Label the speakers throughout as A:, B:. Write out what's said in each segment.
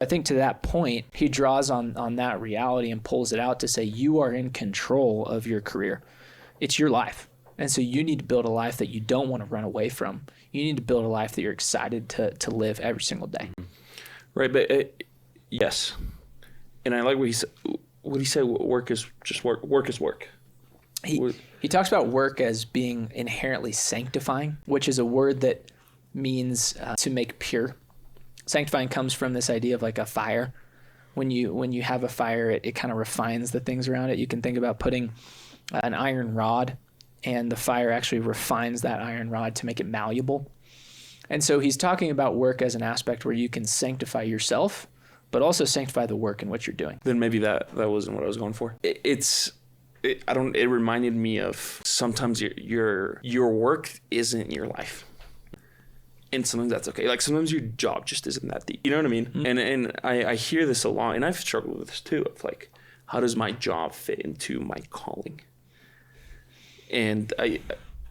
A: I think to that point, he draws on that reality and pulls it out to say you are in control of your career. It's your life. And so you need to build a life that you don't want to run away from. You need to build a life that you're excited to live every single day.
B: Right, but yes. And I like what he said, work is just work. Work is work.
A: He talks about work as being inherently sanctifying, which is a word that means to make pure. Sanctifying comes from this idea of like a fire. When you have a fire, it kind of refines the things around it. You can think about putting an iron rod, and the fire actually refines that iron rod to make it malleable. And so he's talking about work as an aspect where you can sanctify yourself, but also sanctify the work in what you're doing.
B: Then maybe that wasn't what I was going for. It reminded me of sometimes your work isn't your life. And sometimes that's okay. Like sometimes your job just isn't that deep. You know what I mean? Mm-hmm. And I hear this a lot, and I've struggled with this too, of like, how does my job fit into my calling? And I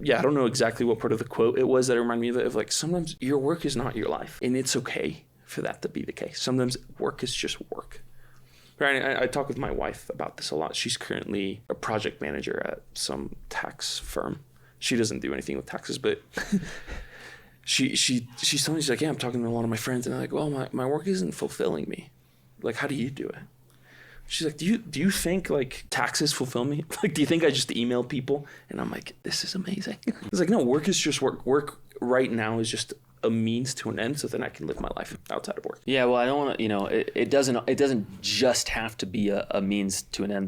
B: don't know exactly what part of the quote it was that reminded me of like, sometimes your work is not your life, and it's okay for that to be the case. Sometimes work is just work. Right? I talk with my wife about this a lot. She's currently a project manager at some tax firm. She doesn't do anything with taxes, but she's telling me, she's like, yeah, I'm talking to a lot of my friends, and I'm like, well, my work isn't fulfilling me. Like, how do you do it? She's like, do you think like taxes fulfill me? Like, do you think I just email people? And I'm like, this is amazing. It's like, no, work is just work. Work right now is just a means to an end, so then I can live my life outside of work.
C: Yeah, well, I don't want to, it doesn't just have to be a means to an end, though.